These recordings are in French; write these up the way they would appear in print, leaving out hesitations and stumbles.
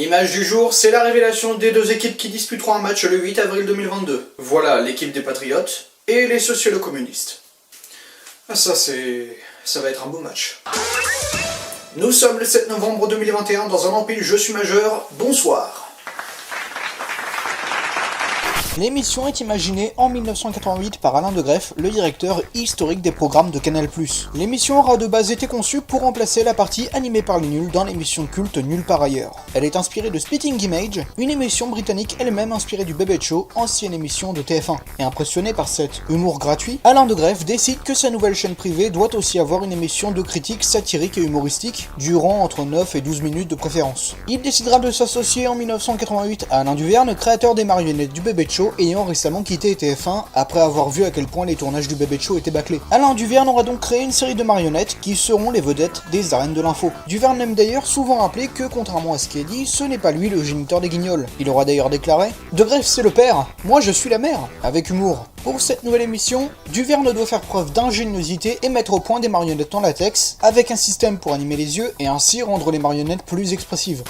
L'image du jour, c'est la révélation des deux équipes qui disputeront un match le 8 avril 2022. Voilà l'équipe des Patriotes et les socialo-communistes. Ah ça va être un beau match. Nous sommes le 7 novembre 2021 dans un empile Je suis majeur, bonsoir. L'émission est imaginée en 1988 par Alain de Greff, le directeur historique des programmes de Canal+. L'émission aura de base été conçue pour remplacer la partie animée par les nuls dans l'émission culte Nulle part ailleurs. Elle est inspirée de Splitting Image, une émission britannique elle-même inspirée du Bébé Show, ancienne émission de TF1. Et impressionné par cet humour gratuit, Alain de Greff décide que sa nouvelle chaîne privée doit aussi avoir une émission de critique satirique et humoristique, durant entre 9 et 12 minutes de préférence. Il décidera de s'associer en 1988 à Alain Duverne, créateur des marionnettes du Bébé Show, ayant récemment quitté TF1 après avoir vu à quel point les tournages du Bébé Show étaient bâclés. Alain Duverne aura donc créé une série de marionnettes qui seront les vedettes des arènes de l'info. Duverne aime d'ailleurs souvent rappeler que, contrairement à ce qui est dit, ce n'est pas lui le géniteur des Guignols. Il aura d'ailleurs déclaré « De Greff c'est le père, moi je suis la mère », avec humour. Pour cette nouvelle émission, Duverne doit faire preuve d'ingéniosité et mettre au point des marionnettes en latex, avec un système pour animer les yeux et ainsi rendre les marionnettes plus expressives.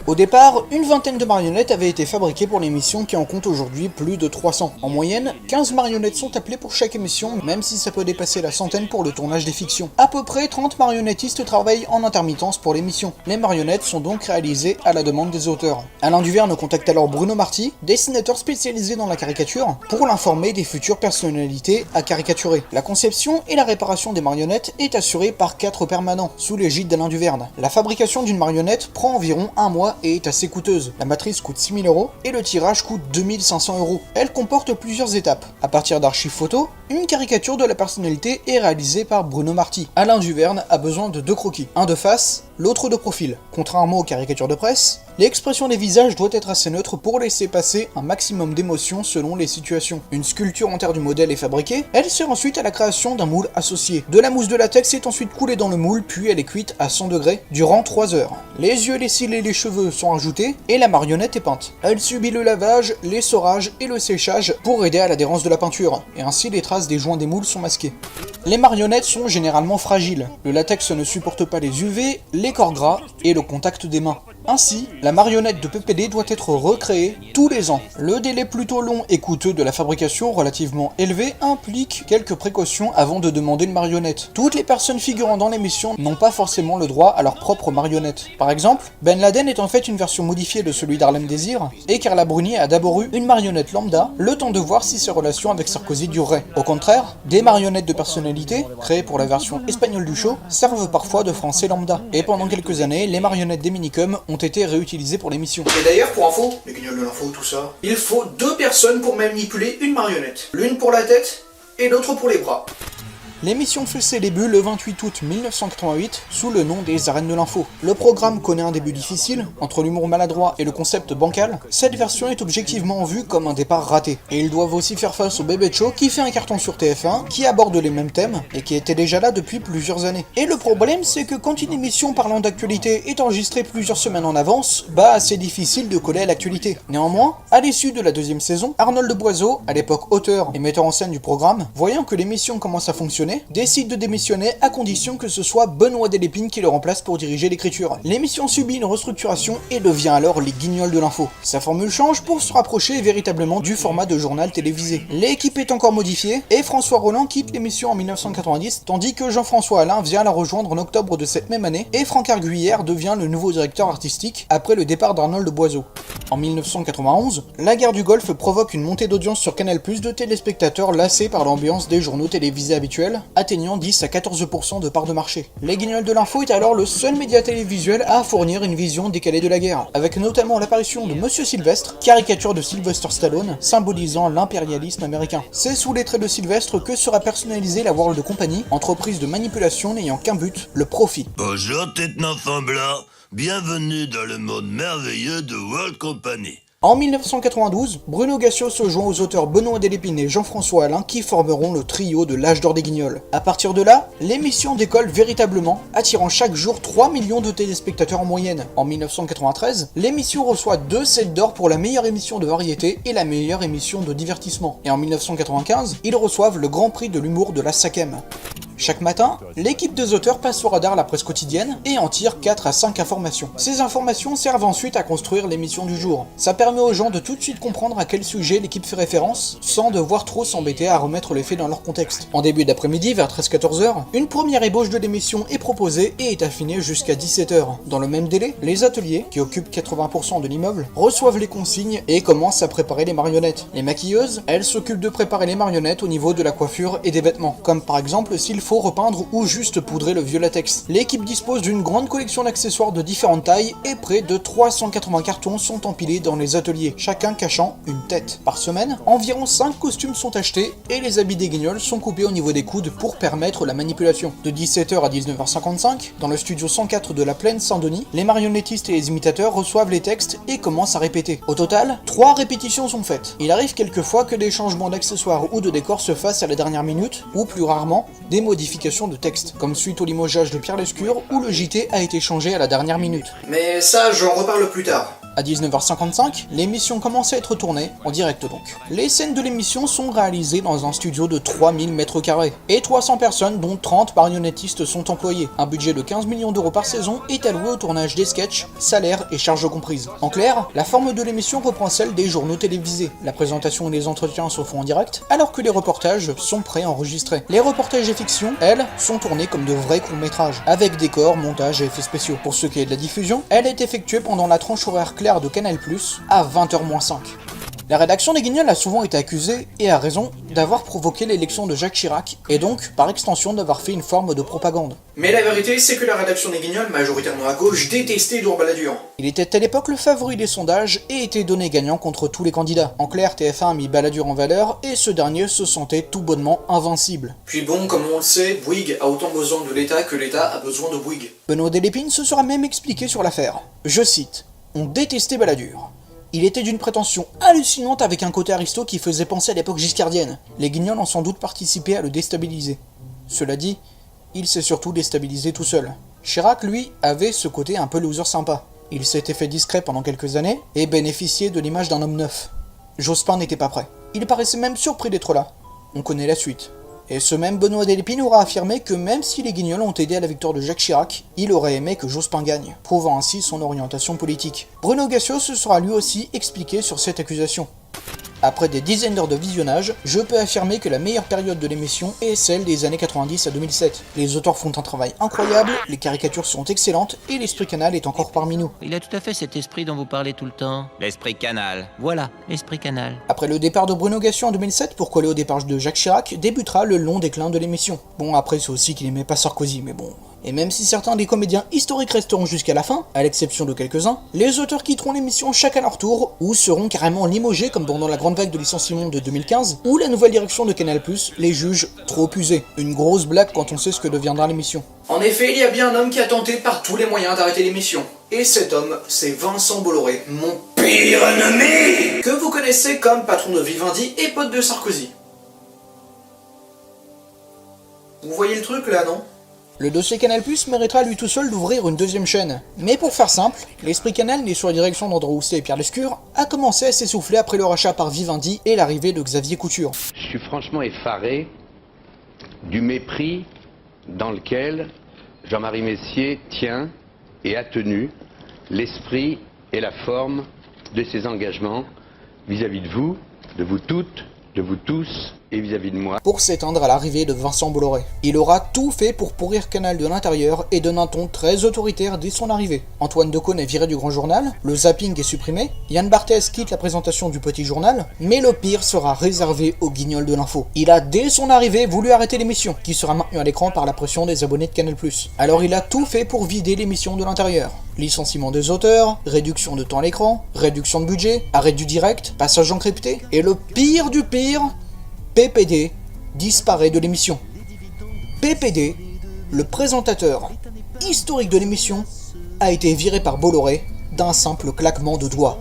Au départ, une vingtaine de marionnettes avaient été fabriquées pour l'émission qui en compte aujourd'hui plus de 300. En moyenne, 15 marionnettes sont appelées pour chaque émission, même si ça peut dépasser la centaine pour le tournage des fictions. À peu près 30 marionnettistes travaillent en intermittence pour l'émission. Les marionnettes sont donc réalisées à la demande des auteurs. Alain Duverne contacte alors Bruno Marty, dessinateur spécialisé dans la caricature, pour l'informer des futures personnalités à caricaturer. La conception et la réparation des marionnettes est assurée par 4 permanents, sous l'égide d'Alain Duverne. La fabrication d'une marionnette prend environ un mois et est assez coûteuse. La matrice coûte 6 000 € et le tirage coûte 2 500 €. Elle comporte plusieurs étapes. À partir d'archives photos, une caricature de la personnalité est réalisée par Bruno Marty. Alain Duverne a besoin de 2 croquis, un de face, l'autre de profil. Contrairement aux caricatures de presse, l'expression des visages doit être assez neutre pour laisser passer un maximum d'émotions selon les situations. Une sculpture en terre du modèle est fabriquée, elle sert ensuite à la création d'un moule associé. De la mousse de latex est ensuite coulée dans le moule, puis elle est cuite à 100 degrés durant 3 heures. Les yeux, les cils et les cheveux sont ajoutés et la marionnette est peinte. Elle subit le lavage, l'essorage et le séchage pour aider à l'adhérence de la peinture, et ainsi les traces des joints des moules sont masquées. Les marionnettes sont généralement fragiles. Le latex ne supporte pas les UV, les corps gras et le contact des mains. Ainsi, la marionnette de PPD doit être recréée tous les ans. Le délai plutôt long et coûteux de la fabrication, relativement élevé, implique quelques précautions avant de demander une marionnette. Toutes les personnes figurant dans l'émission n'ont pas forcément le droit à leur propre marionnette. Par exemple, Ben Laden est en fait une version modifiée de celui d'Harlem Désir, et Carla Bruni a d'abord eu une marionnette lambda, le temps de voir si ses relations avec Sarkozy dureraient. Au contraire, des marionnettes de personnalité, créées pour la version espagnole du show, servent parfois de français lambda. Et pendant quelques années, les marionnettes des minicums ont été réutilisées pour l'émission. Et d'ailleurs, pour info, les guignols de l'info, tout ça, il faut 2 personnes pour manipuler une marionnette. L'une pour la tête et l'autre pour les bras. L'émission fait ses débuts le 28 août 1988 sous le nom des Arènes de l'info. Le programme connaît un début difficile, entre l'humour maladroit et le concept bancal. Cette version est objectivement vue comme un départ raté. Et ils doivent aussi faire face au Bébé Show qui fait un carton sur TF1, qui aborde les mêmes thèmes et qui était déjà là depuis plusieurs années. Et le problème, c'est que quand une émission parlant d'actualité est enregistrée plusieurs semaines en avance, c'est difficile de coller à l'actualité. Néanmoins, à l'issue de la 2e saison, Arnold Boiseau, à l'époque auteur et metteur en scène du programme, voyant que l'émission commence à fonctionner, décide de démissionner à condition que ce soit Benoît Delépine qui le remplace pour diriger l'écriture. L'émission subit une restructuration et devient alors les Guignols de l'info. Sa formule change pour se rapprocher véritablement du format de journal télévisé. L'équipe est encore modifiée et François Rollin quitte l'émission en 1990, tandis que Jean-François Alain vient la rejoindre en octobre de cette même année et Franck Arguillère devient le nouveau directeur artistique après le départ d'Arnold Boiseau. En 1991, la guerre du Golfe provoque une montée d'audience sur Canal+, de téléspectateurs lassés par l'ambiance des journaux télévisés habituels, atteignant 10 à 14% de part de marché. Les Guignols de l'info est alors le seul média télévisuel à fournir une vision décalée de la guerre, avec notamment l'apparition de Monsieur Sylvestre, caricature de Sylvester Stallone, symbolisant l'impérialisme américain. C'est sous les traits de Sylvestre que sera personnalisée la World Company, entreprise de manipulation n'ayant qu'un but, le profit. Bonjour tête d'enfant blanc, bienvenue dans le monde merveilleux de World Company. En 1992, Bruno Gassio se joint aux auteurs Benoît Delépine et Jean-François Alain qui formeront le trio de l'âge d'or des Guignols. À partir de là, l'émission décolle véritablement, attirant chaque jour 3 millions de téléspectateurs en moyenne. En 1993, l'émission reçoit 2 Cèdres d'or pour la meilleure émission de variété et la meilleure émission de divertissement. Et en 1995, ils reçoivent le Grand Prix de l'humour de la 5e. Chaque matin, l'équipe des auteurs passe au radar la presse quotidienne et en tire 4 à 5 informations. Ces informations servent ensuite à construire l'émission du jour. Ça permet aux gens de tout de suite comprendre à quel sujet l'équipe fait référence, sans devoir trop s'embêter à remettre les faits dans leur contexte. En début d'après-midi, vers 13-14h, une première ébauche de l'émission est proposée et est affinée jusqu'à 17h. Dans le même délai, les ateliers, qui occupent 80% de l'immeuble, reçoivent les consignes et commencent à préparer les marionnettes. Les maquilleuses, elles s'occupent de préparer les marionnettes au niveau de la coiffure et des vêtements, comme par exemple s'il faut repeindre ou juste poudrer le vieux latex. L'équipe dispose d'une grande collection d'accessoires de différentes tailles et près de 380 cartons sont empilés dans les ateliers, chacun cachant une tête. Par semaine, environ 5 costumes sont achetés et les habits des guignols sont coupés au niveau des coudes pour permettre la manipulation. De 17h à 19h55, dans le studio 104 de la Plaine Saint-Denis, les marionnettistes et les imitateurs reçoivent les textes et commencent à répéter. Au total, 3 répétitions sont faites. Il arrive quelquefois que des changements d'accessoires ou de décors se fassent à la dernière minute, ou plus rarement, des modifications de texte, comme suite au limogeage de Pierre Lescure où le JT a été changé à la dernière minute. Mais ça, j'en reparle plus tard. À 19h55, l'émission commence à être tournée, en direct donc. Les scènes de l'émission sont réalisées dans un studio de 3000 m², et 300 personnes dont 30 marionnettistes sont employés. Un budget de 15 millions d'euros par saison est alloué au tournage des sketchs, salaires et charges comprises. En clair, la forme de l'émission reprend celle des journaux télévisés. La présentation et les entretiens se font en direct, alors que les reportages sont préenregistrés. Les reportages et fictions, elles, sont tournés comme de vrais courts-métrages, avec décors, montages et effets spéciaux. Pour ce qui est de la diffusion, elle est effectuée pendant la tranche horaire claire de Canal+, à 20h-5. La rédaction des Guignols a souvent été accusée, et à raison, d'avoir provoqué l'élection de Jacques Chirac, et donc, par extension, d'avoir fait une forme de propagande. Mais la vérité, c'est que la rédaction des Guignols, majoritairement à gauche, détestait Édouard Balladur. Il était à l'époque le favori des sondages, et était donné gagnant contre tous les candidats. En clair, TF1 a mis Balladur en valeur, et ce dernier se sentait tout bonnement invincible. Puis bon, comme on le sait, Bouygues a autant besoin de l'État que l'État a besoin de Bouygues. Benoît Delépine se sera même expliqué sur l'affaire. Je cite. On détestait Balladur. Il était d'une prétention hallucinante avec un côté aristo qui faisait penser à l'époque giscardienne. Les Guignols ont sans doute participé à le déstabiliser. Cela dit, il s'est surtout déstabilisé tout seul. Chirac, lui, avait ce côté un peu loser sympa. Il s'était fait discret pendant quelques années et bénéficiait de l'image d'un homme neuf. Jospin n'était pas prêt. Il paraissait même surpris d'être là. On connaît la suite. Et ce même Benoît Delépine aura affirmé que même si les Guignols ont aidé à la victoire de Jacques Chirac, il aurait aimé que Jospin gagne, prouvant ainsi son orientation politique. Bruno Gassio se sera lui aussi expliqué sur cette accusation. Après des dizaines d'heures de visionnage, je peux affirmer que la meilleure période de l'émission est celle des années 90 à 2007. Les auteurs font un travail incroyable, les caricatures sont excellentes et l'esprit canal est encore parmi nous. Il a tout à fait cet esprit dont vous parlez tout le temps. L'esprit canal. Voilà, l'esprit canal. Après le départ de Bruno Gassio en 2007 pour coller au départ de Jacques Chirac, débutera le long déclin de l'émission. Bon, après c'est aussi qu'il aimait pas Sarkozy, mais bon... Et même si certains des comédiens historiques resteront jusqu'à la fin, à l'exception de quelques-uns, les auteurs quitteront l'émission chacun à leur tour, ou seront carrément limogés comme pendant la grande vague de licenciement de 2015, où la nouvelle direction de Canal+, les juge trop usés. Une grosse blague quand on sait ce que deviendra l'émission. En effet, il y a bien un homme qui a tenté par tous les moyens d'arrêter l'émission. Et cet homme, c'est Vincent Bolloré, mon pire ennemi, que vous connaissez comme patron de Vivendi et pote de Sarkozy. Vous voyez le truc là, non ? Le dossier Canal+ méritera lui tout seul d'ouvrir une deuxième chaîne. Mais pour faire simple, l'esprit Canal, né sous la direction d'André Rousset et Pierre Lescure, a commencé à s'essouffler après le rachat par Vivendi et l'arrivée de Xavier Couture. Je suis franchement effaré du mépris dans lequel Jean-Marie Messier tient et a tenu l'esprit et la forme de ses engagements vis-à-vis de vous toutes, de vous tous et vis-à-vis de moi. Pour s'éteindre à l'arrivée de Vincent Bolloré. Il aura tout fait pour pourrir Canal de l'intérieur et donne un ton très autoritaire dès son arrivée. Antoine Decaune est viré du Grand Journal, le zapping est supprimé, Yann Barthès quitte la présentation du Petit Journal, mais le pire sera réservé aux Guignols de l'info. Il a dès son arrivée voulu arrêter l'émission, qui sera maintenue à l'écran par la pression des abonnés de Canal+. Alors il a tout fait pour vider l'émission de l'intérieur. Licenciement des auteurs, réduction de temps à l'écran, réduction de budget, arrêt du direct, passage encrypté, et le pire du pire, PPD disparaît de l'émission. PPD, le présentateur historique de l'émission, a été viré par Bolloré d'un simple claquement de doigts.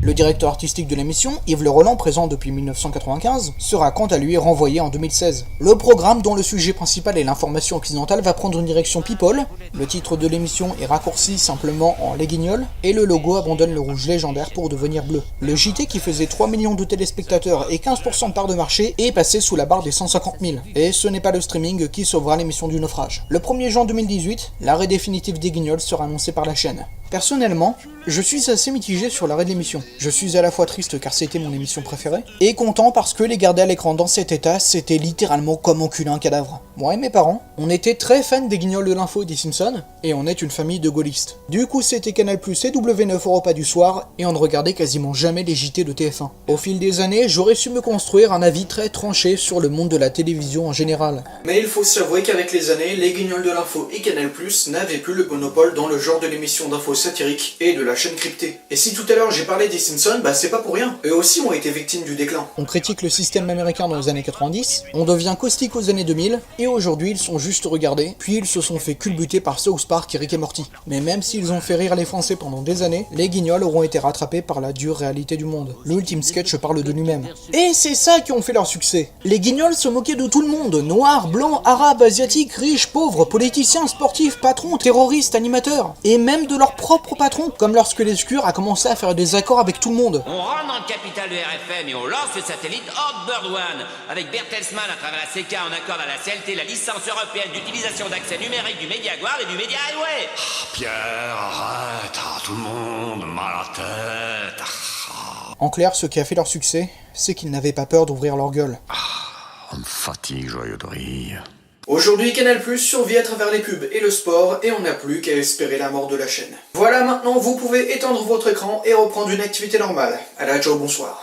Le directeur artistique de l'émission, Yves Le Roland, présent depuis 1995, sera quant à lui renvoyé en 2016. Le programme, dont le sujet principal est l'information occidentale, va prendre une direction people. Le titre de l'émission est raccourci simplement en Les Guignols, et le logo abandonne le rouge légendaire pour devenir bleu. Le JT, qui faisait 3 millions de téléspectateurs et 15% de part de marché, est passé sous la barre des 150 000. Et ce n'est pas le streaming qui sauvera l'émission du naufrage. Le 1er juin 2018, l'arrêt définitif des Guignols sera annoncé par la chaîne. Personnellement, je suis assez mitigé sur l'arrêt de l'émission. Je suis à la fois triste car c'était mon émission préférée, et content parce que les garder à l'écran dans cet état, c'était littéralement comme enculer un cadavre. Moi et mes parents, on était très fans des Guignols de l'info et des Simpsons, et on est une famille de gaullistes. Du coup c'était Canal+, et W9 au repas du soir, et on ne regardait quasiment jamais les JT de TF1. Au fil des années, j'aurais su me construire un avis très tranché sur le monde de la télévision en général. Mais il faut s'avouer qu'avec les années, les Guignols de l'info et Canal+, n'avaient plus le monopole dans le genre de l'émission d'info satirique et de la chaîne cryptée. Et si tout à l'heure j'ai parlé des Simpsons, bah c'est pas pour rien. Eux aussi ont été victimes du déclin. On critique le système américain dans les années 90, on devient caustique aux années 2000, et aujourd'hui ils sont juste regardés, puis ils se sont fait culbuter par South Park et Rick et Morty. Mais même s'ils ont fait rire les Français pendant des années, les Guignols auront été rattrapés par la dure réalité du monde. L'ultime sketch parle de lui-même. Et c'est ça qui ont fait leur succès. Les Guignols se moquaient de tout le monde, noirs, blancs, arabes, asiatiques, riches, pauvres, politiciens, sportifs, patrons, terroristes, animateurs, et même de leur propre patron, comme lorsque les Scurs a commencé à faire des accords avec tout le monde. On rentre dans le capital de RFM et on lance le satellite Hot-Bird One. Avec Bertelsmann à travers la CK, on accorde à la CLT la licence européenne d'utilisation d'accès numérique du MediaGuard et du Media Highway. Pierre, arrête, tout le monde mal à la tête. En clair, ce qui a fait leur succès, c'est qu'ils n'avaient pas peur d'ouvrir leur gueule. On me fatigue, joyeux de rire. Aujourd'hui, Canal+ survit à travers les pubs et le sport, et on n'a plus qu'à espérer la mort de la chaîne. Voilà, maintenant vous pouvez éteindre votre écran et reprendre une activité normale. Allez, ciao, bonsoir.